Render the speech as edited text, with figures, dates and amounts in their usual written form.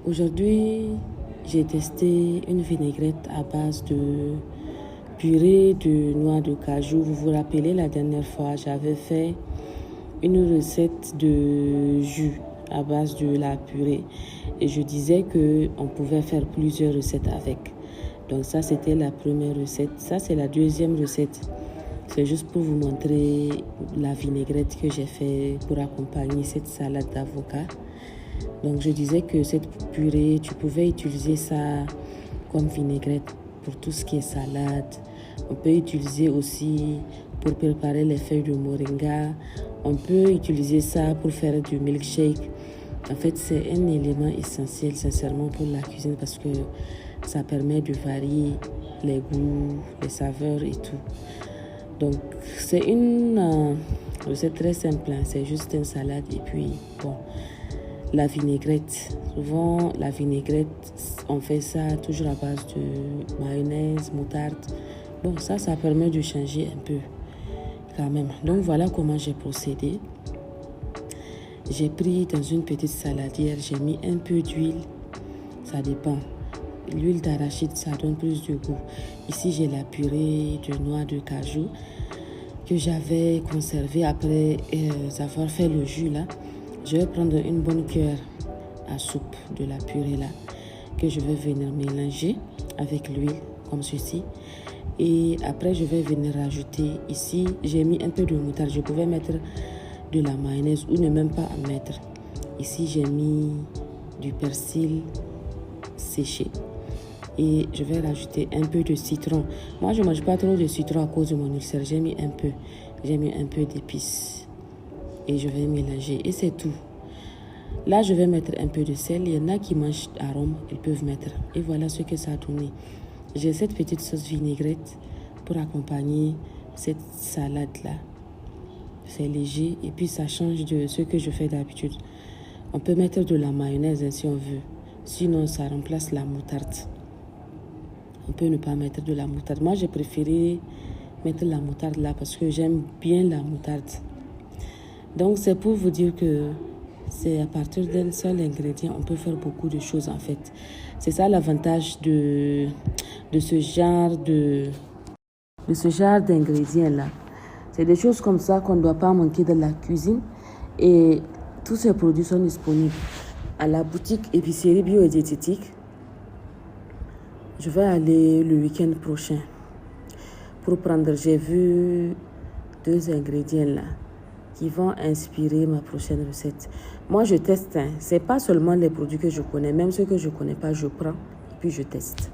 Aujourd'hui, j'ai testé une vinaigrette à base de purée de noix de cajou. Vous vous rappelez, la dernière fois, j'avais fait une recette de jus à base de la purée. Et je disais qu'on pouvait faire plusieurs recettes avec. Donc ça, c'était la première recette. Ça, c'est la deuxième recette. C'est juste pour vous montrer la vinaigrette que j'ai fait pour accompagner cette salade d'avocat. Donc je disais que cette purée, tu pouvais utiliser ça comme vinaigrette pour tout ce qui est salade. On peut utiliser aussi pour préparer les feuilles de moringa. On peut utiliser ça pour faire du milkshake. En fait, c'est un élément essentiel, sincèrement, pour la cuisine parce que ça permet de varier les goûts, les saveurs et tout. Donc, c'est une recette très simple. C'est juste une salade et puis, bon, la vinaigrette. Souvent, la vinaigrette, on fait ça toujours à base de mayonnaise, moutarde. Bon, ça permet de changer un peu quand même. Donc, voilà comment j'ai procédé. J'ai pris dans une petite saladière, j'ai mis un peu d'huile. Ça dépend. L'huile d'arachide, ça donne plus de goût. Ici, j'ai la purée de noix de cajou que j'avais conservée après avoir fait le jus là. Je vais prendre une bonne cuillère à soupe de la purée là que je vais venir mélanger avec l'huile comme ceci. Et après, je vais venir rajouter ici, j'ai mis un peu de moutarde. Je pouvais mettre de la mayonnaise ou ne même pas en mettre. Ici, j'ai mis du persil séché. Et je vais rajouter un peu de citron. Moi, je ne mange pas trop de citron à cause de mon ulcère. J'ai mis un peu. J'ai mis un peu d'épices. Et je vais mélanger. Et c'est tout. Là, je vais mettre un peu de sel. Il y en a qui mangent arôme. Ils peuvent mettre. Et voilà ce que ça a donné. J'ai cette petite sauce vinaigrette pour accompagner cette salade-là. C'est léger. Et puis, ça change de ce que je fais d'habitude. On peut mettre de la mayonnaise si on veut. Sinon, ça remplace la moutarde. On peut ne pas mettre de la moutarde. Moi, j'ai préféré mettre la moutarde là parce que j'aime bien la moutarde. Donc, c'est pour vous dire que c'est à partir d'un seul ingrédient, on peut faire beaucoup de choses en fait. C'est ça l'avantage de ce genre d'ingrédients là. C'est des choses comme ça qu'on ne doit pas manquer dans la cuisine. Et tous ces produits sont disponibles à la boutique épicerie bio et diététique. Je vais aller le week-end prochain pour prendre. J'ai vu 2 ingrédients là qui vont inspirer ma prochaine recette. Moi, je teste. C'est pas seulement les produits que je connais, même ceux que je connais pas, je prends et puis je teste.